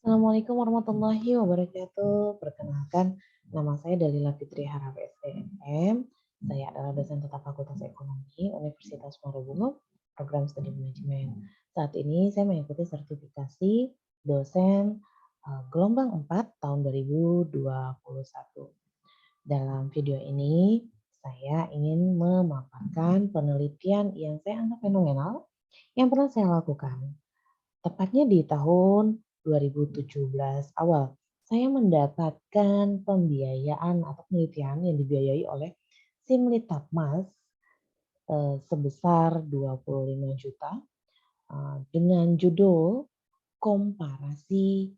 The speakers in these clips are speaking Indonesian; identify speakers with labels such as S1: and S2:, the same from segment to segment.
S1: Assalamualaikum warahmatullahi wabarakatuh. Perkenalkan, nama saya Dalila Fitri Harap STM. Saya adalah dosen tetap Fakultas Ekonomi Universitas Marubungo, program studi manajemen. Saat ini saya mengikuti sertifikasi dosen gelombang 4 tahun 2021. Dalam video ini, saya ingin memaparkan penelitian yang saya anggap fenomenal yang pernah saya lakukan. Tepatnya di tahun 2017 awal, saya mendapatkan pembiayaan atau penelitian yang dibiayai oleh Simlitapmas sebesar 25 juta dengan judul komparasi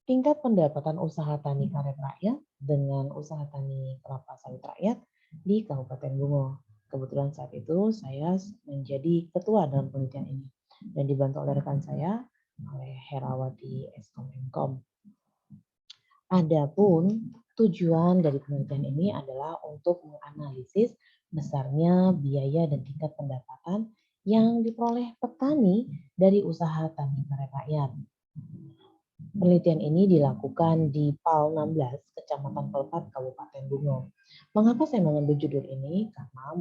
S1: tingkat pendapatan usaha tani karet rakyat dengan usaha tani kelapa sawit rakyat di Kabupaten Bungo. Kebetulan saat itu saya menjadi ketua dalam penelitian ini dan dibantu oleh rekan saya, oleh Herawati Eskom. Adapun tujuan dari penelitian ini adalah untuk menganalisis besarnya biaya dan tingkat pendapatan yang diperoleh petani dari usaha tani karet rakyat. Penelitian ini dilakukan di PAL 16, Kecamatan Pelpat, Kabupaten Bungo. Mengapa saya mengambil judul ini? Karena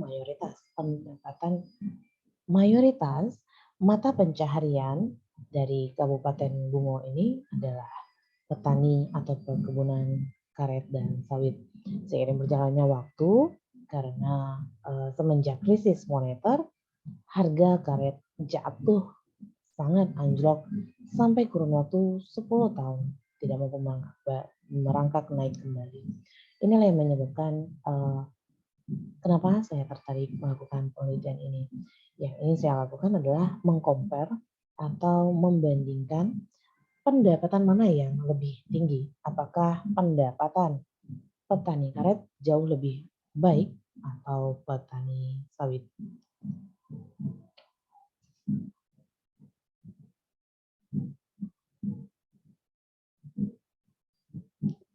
S1: mayoritas mata pencaharian dari Kabupaten Bungo ini adalah petani atau perkebunan karet dan sawit. Seiring berjalannya waktu, karena semenjak krisis moneter, harga karet jatuh sangat anjlok sampai kurun waktu 10 tahun tidak mampu merangkak naik kembali. Inilah yang menyebabkan kenapa saya tertarik melakukan penelitian ini. Yang ingin saya lakukan adalah mengcompare atau membandingkan pendapatan mana yang lebih tinggi. Apakah pendapatan petani karet jauh lebih baik atau petani sawit?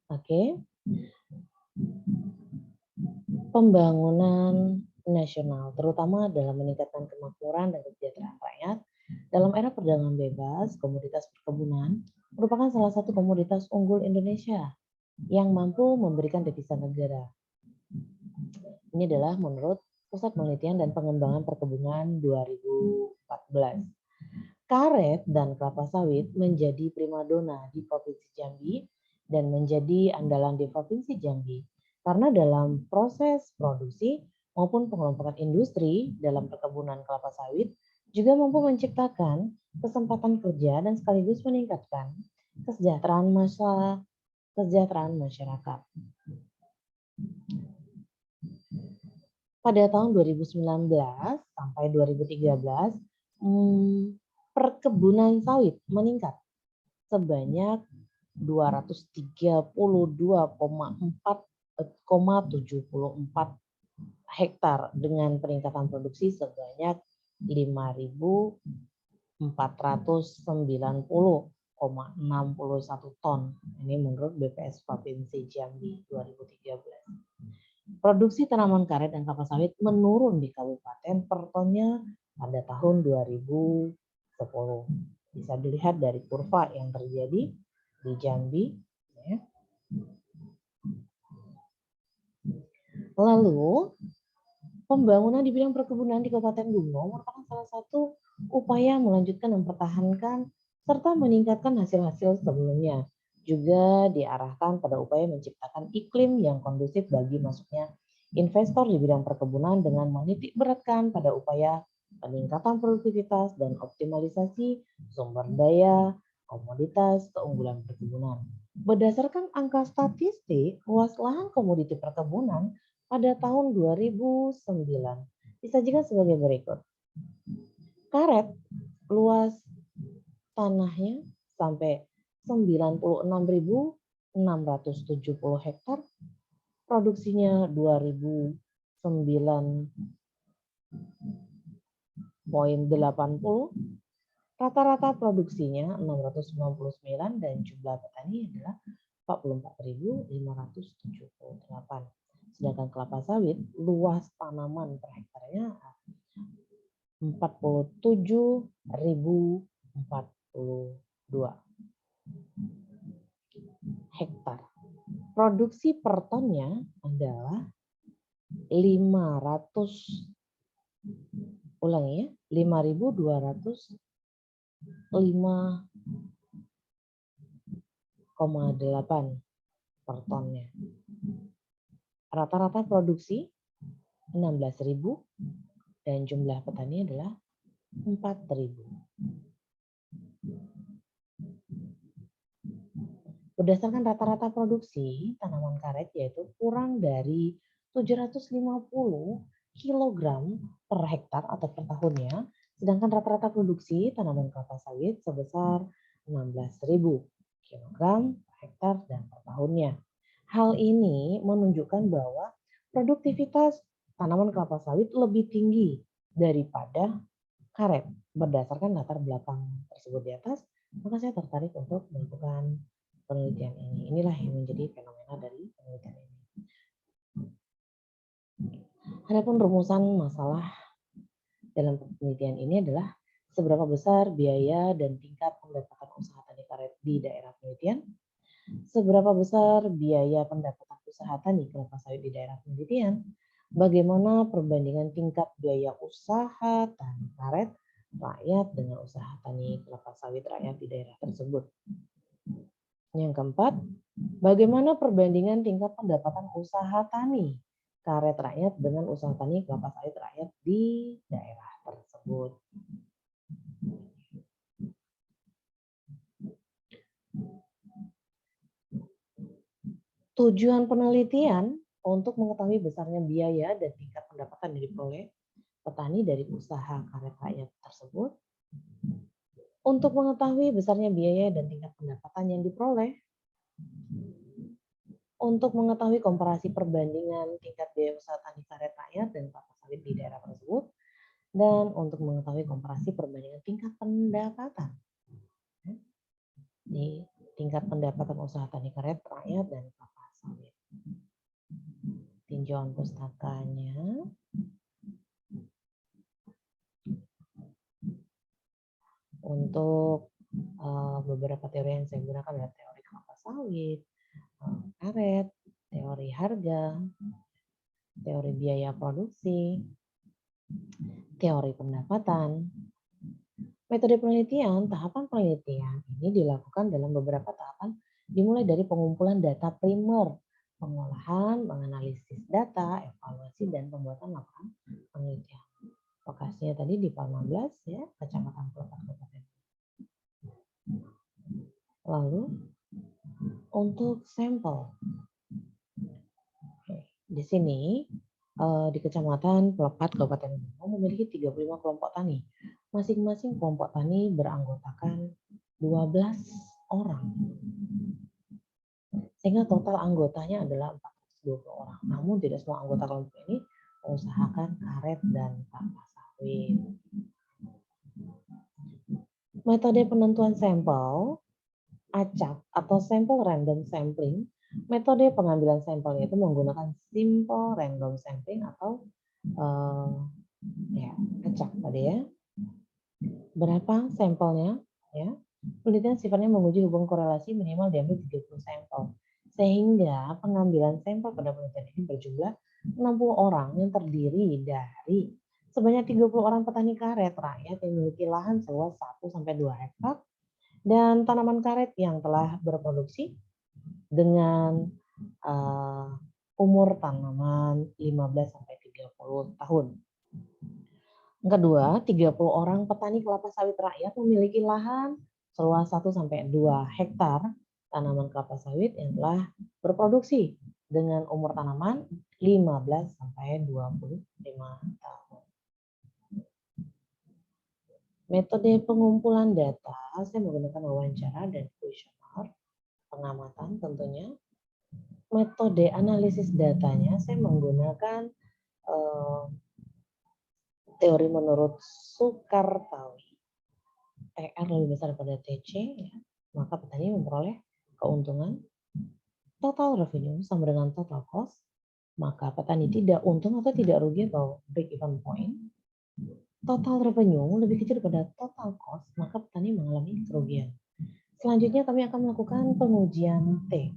S1: Oke. Pembangunan nasional, terutama dalam meningkatkan kemakmuran dan kesejahteraan rakyat. Dalam era perdagangan bebas, komoditas perkebunan merupakan salah satu komoditas unggul Indonesia yang mampu memberikan devisa negara. Ini adalah menurut Pusat Penelitian dan Pengembangan Perkebunan 2014. Karet dan kelapa sawit menjadi primadona di Provinsi Jambi dan menjadi andalan di Provinsi Jambi karena dalam proses produksi maupun pengelompokan industri dalam perkebunan kelapa sawit juga mampu menciptakan kesempatan kerja dan sekaligus meningkatkan kesejahteraan masyarakat. Pada tahun 2019 sampai 2013, perkebunan sawit meningkat sebanyak 232,74 hektar dengan peningkatan produksi sebanyak 5.490,61 ton. Ini menurut BPS Provinsi Jambi 2013. Produksi tanaman karet dan kelapa sawit menurun di kabupaten per tonnya pada tahun 2010. Bisa dilihat dari kurva yang terjadi di Jambi. Ya. Lalu, pembangunan di bidang perkebunan di Kabupaten Bungo merupakan salah satu upaya melanjutkan dan mempertahankan serta meningkatkan hasil-hasil sebelumnya. Juga diarahkan pada upaya menciptakan iklim yang kondusif bagi masuknya investor di bidang perkebunan dengan menitik beratkan pada upaya peningkatan produktivitas dan optimalisasi sumber daya komoditas keunggulan perkebunan. Berdasarkan angka statistik, luas lahan komoditi perkebunan pada tahun 2009 disajikan sebagai berikut. Karet luas tanahnya sampai 96.670 hektar, produksinya 2009,80, rata-rata produksinya 699 dan jumlah petani adalah 44.578. Sedangkan kelapa sawit luas tanaman per hektarnya 47.042. hektar. Produksi per tonnya adalah 5.205,8 per tonnya. Rata-rata produksi 16.000 dan jumlah petani adalah 4.000. Berdasarkan rata-rata produksi tanaman karet yaitu kurang dari 750 kg per hektar atau per tahunnya, sedangkan rata-rata produksi tanaman kelapa sawit sebesar 16.000 kg per hektar dan per tahunnya. Hal ini menunjukkan bahwa produktivitas tanaman kelapa sawit lebih tinggi daripada karet. Berdasarkan latar belakang tersebut di atas, maka saya tertarik untuk melakukan penelitian ini. Inilah yang menjadi fenomena dari penelitian ini. Adapun rumusan masalah dalam penelitian ini adalah seberapa besar biaya dan tingkat pendapatan usaha tani karet di daerah penelitian, seberapa besar biaya pendapatan usaha tani kelapa sawit di daerah penelitian, bagaimana perbandingan tingkat biaya usaha tani karet rakyat dengan usaha tani kelapa sawit rakyat di daerah tersebut. Yang keempat, bagaimana perbandingan tingkat pendapatan usaha tani karet rakyat dengan usaha tani kelapa sawit rakyat di daerah tersebut. Tujuan penelitian untuk mengetahui besarnya biaya dan tingkat pendapatan yang diperoleh petani dari usaha karet rakyat tersebut. Untuk mengetahui besarnya biaya dan tingkat pendapatan yang diperoleh, untuk mengetahui komparasi perbandingan tingkat biaya usaha tani karet rakyat dan kelapa sawit di daerah tersebut, dan untuk mengetahui komparasi perbandingan tingkat pendapatan di tingkat pendapatan usaha tani karet rakyat dan kelapa sawit. Tinjauan pustakanya. Untuk beberapa teori yang saya gunakan adalah teori kelapa sawit, karet, teori harga, teori biaya produksi, teori pendapatan. Metode penelitian, tahapan penelitian ini dilakukan dalam beberapa tahapan, dimulai dari pengumpulan data primer, pengolahan, menganalisis data, evaluasi, dan pembuatan laporan penelitian. Lokasinya tadi di Palma 15 ya, Kecamatan Pelopak Kabupaten. Lalu untuk sampel, di sini di Kecamatan Pelopak Kabupaten Bungo memiliki 35 kelompok tani. Masing-masing kelompok tani beranggotakan 12 orang. Sehingga total anggotanya adalah 420 orang. Namun tidak semua anggota kelompok ini mengusahakan karet dan kelapa sawit. Metode penentuan sampel acak atau sampel random sampling. Metode pengambilan sampel itu menggunakan simple random sampling atau acak tadi ya. Berapa sampelnya? Ya. Penelitian sifatnya menguji hubungan korelasi minimal diambil 30 sampel. Sehingga pengambilan sampel pada penelitian ini berjumlah 60 orang yang terdiri dari sebanyak 30 orang petani karet rakyat yang memiliki lahan seluas 1-2 hektar dan tanaman karet yang telah berproduksi dengan umur tanaman 15-30 tahun. Yang kedua, 30 orang petani kelapa sawit rakyat memiliki lahan seluas 1-2 hektar tanaman kelapa sawit yang telah berproduksi dengan umur tanaman 15-25 tahun. Metode pengumpulan data, saya menggunakan wawancara dan kuesioner, pengamatan tentunya. Metode analisis datanya, saya menggunakan teori menurut Sukartawi. TR lebih besar pada TC, ya, maka petani memperoleh keuntungan total revenue sama dengan total cost, maka petani tidak untung atau tidak rugi atau break even point. Total revenue lebih kecil pada total cost, maka petani mengalami kerugian. Selanjutnya kami akan melakukan pengujian T.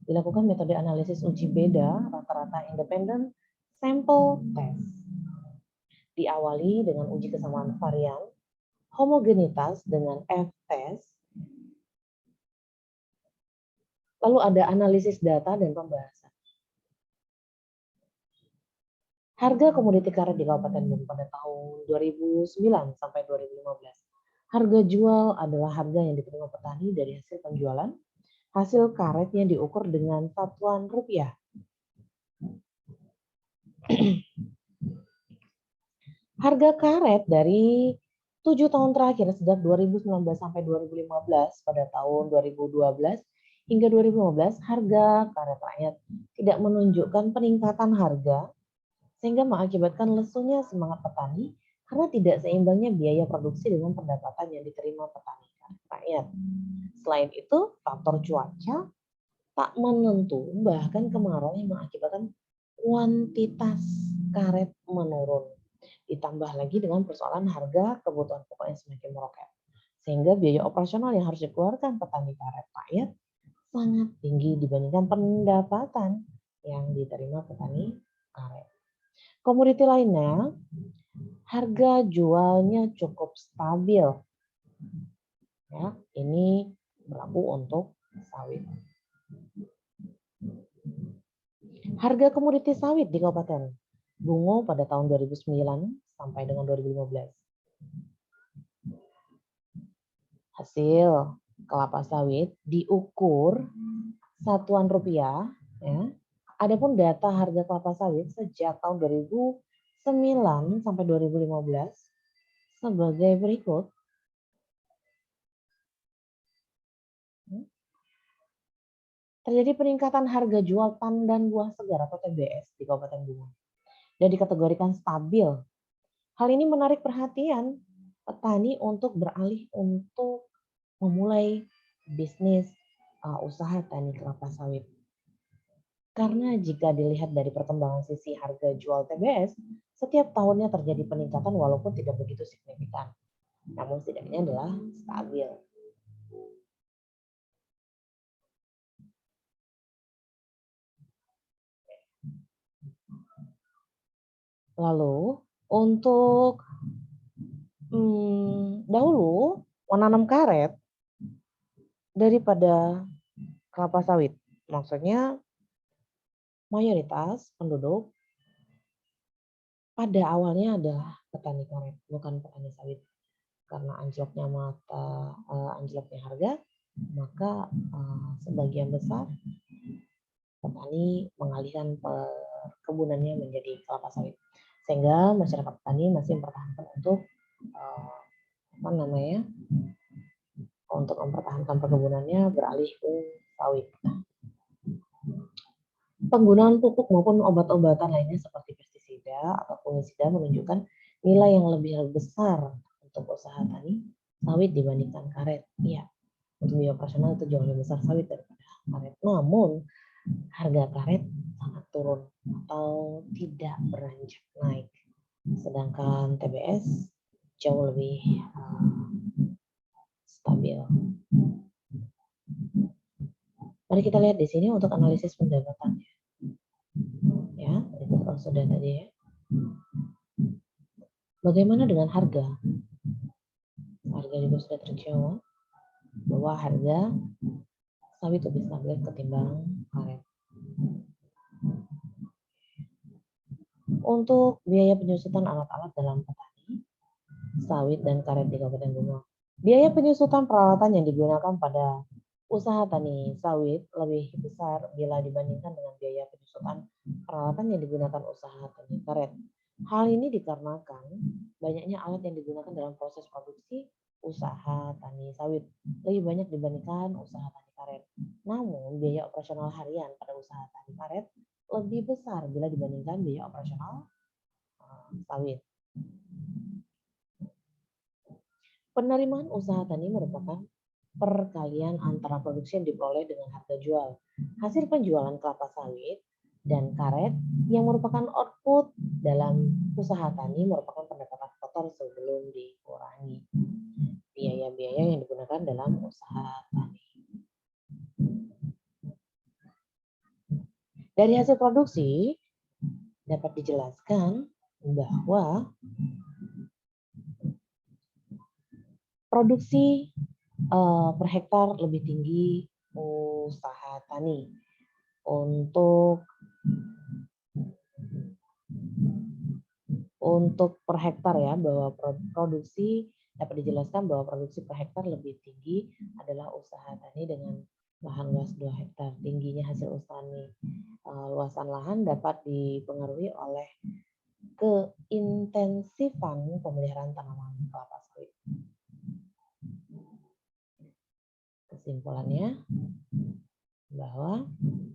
S1: Dilakukan metode analisis uji beda rata-rata independent sample test. Diawali dengan uji kesamaan varian, homogenitas dengan F-test, lalu ada analisis data dan pembahasan. Harga komoditi karet di Kabupaten Bandung pada tahun 2009 sampai 2015. Harga jual adalah harga yang diterima petani dari hasil penjualan. Hasil karetnya diukur dengan satuan rupiah. Harga karet dari 7 tahun terakhir sejak 2019 sampai 2015 pada tahun 2012 hingga 2015 harga karet rakyat tidak menunjukkan peningkatan harga sehingga mengakibatkan lesunya semangat petani karena tidak seimbangnya biaya produksi dengan pendapatan yang diterima petani rakyat. Selain itu, faktor cuaca tak menentu bahkan kemarau yang mengakibatkan kuantitas karet menurun. Ditambah lagi dengan persoalan harga kebutuhan pokok yang semakin meroket. Sehingga biaya operasional yang harus dikeluarkan petani karet rakyat sangat tinggi dibandingkan pendapatan yang diterima petani karet. Komoditi lainnya, harga jualnya cukup stabil. Ya, ini berlaku untuk sawit. Harga komoditi sawit di Kabupaten Bungo pada tahun 2009 sampai dengan 2015. Hasil kelapa sawit diukur satuan rupiah, ya. Adapun data harga kelapa sawit sejak tahun 2009 sampai 2015 sebagai berikut. Terjadi peningkatan harga jual tandan buah segar atau TBS di Kabupaten Bungo dan dikategorikan stabil. Hal ini menarik perhatian petani untuk beralih untuk memulai bisnis usaha tani kelapa sawit. Karena jika dilihat dari perkembangan sisi harga jual TBS, setiap tahunnya terjadi peningkatan walaupun tidak begitu signifikan. Namun setidaknya adalah stabil. Lalu untuk dahulu menanam karet daripada kelapa sawit. Maksudnya mayoritas penduduk pada awalnya adalah petani karet, bukan petani sawit. Karena anjloknya harga, maka sebagian besar petani mengalihkan perkebunannya menjadi kelapa sawit. Sehingga masyarakat petani masih mempertahankan untuk mempertahankan perkebunannya beralih ke sawit. Penggunaan pupuk maupun obat-obatan lainnya seperti pestisida atau fungisida menunjukkan nilai yang lebih besar untuk usaha tani sawit dibandingkan karet. Iya, untuk biaya operasional itu jauh lebih besar sawit daripada karet. Namun harga karet sangat turun atau tidak beranjak naik. Sedangkan TBS jauh lebih stabil. Mari kita lihat di sini untuk analisis pendapatannya. Ya, itu sudah tadi ya. Bagaimana dengan harga? Harga juga sudah terjawab bahwa harga sawit lebih stabil ketimbang karet. Untuk biaya penyusutan alat-alat dalam petani, sawit dan karet di Kabupaten Bungo. Biaya penyusutan peralatan yang digunakan pada usaha tani sawit lebih besar bila dibandingkan dengan biaya penyusutan peralatan yang digunakan usaha tani karet. Hal ini dikarenakan banyaknya alat yang digunakan dalam proses produksi usaha tani sawit lebih banyak dibandingkan usaha tani karet. Namun, biaya operasional harian pada usaha tani karet lebih besar bila dibandingkan biaya operasional sawit. Penerimaan usaha tani merupakan perkalian antara produksi yang diperoleh dengan harga jual. Hasil penjualan kelapa sawit dan karet yang merupakan output dalam usaha tani merupakan pendapatan kotor sebelum dikurangi biaya-biaya yang digunakan dalam usaha tani. Dari hasil produksi dapat dijelaskan bahwa produksi per hektar lebih tinggi usaha tani. Untuk per hektar ya, bahwa produksi dapat dijelaskan bahwa produksi per hektar lebih tinggi adalah usaha tani dengan lahan luas 2 hektar. Tingginya hasil usaha tani luasan lahan dapat dipengaruhi oleh keintensifan pemeliharaan tanaman kelapa sawit. Kesimpulannya bahwa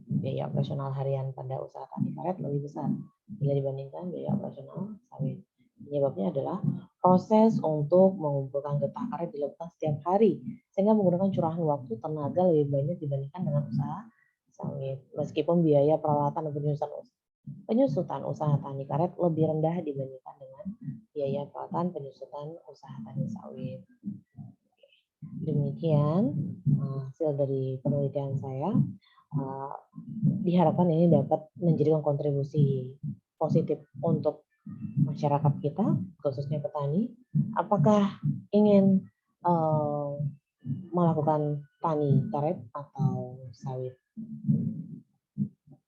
S1: biaya operasional harian pada usaha tani karet lebih besar bila dibandingkan biaya operasional sawit. Penyebabnya adalah proses untuk mengumpulkan getah karet dilakukan setiap hari, sehingga menggunakan curahan waktu tenaga lebih banyak dibandingkan dengan usaha sawit. Meskipun biaya peralatan dan penyusutan usaha tani karet lebih rendah dibandingkan dengan biaya peralatan penyusutan usaha tani sawit. Demikian hasil dari penelitian saya. Diharapkan ini dapat menjadikan kontribusi positif untuk masyarakat kita, khususnya petani. Apakah ingin melakukan tani karet atau sawit?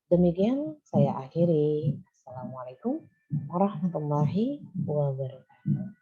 S1: Demikian saya akhiri. Assalamualaikum warahmatullahi wabarakatuh.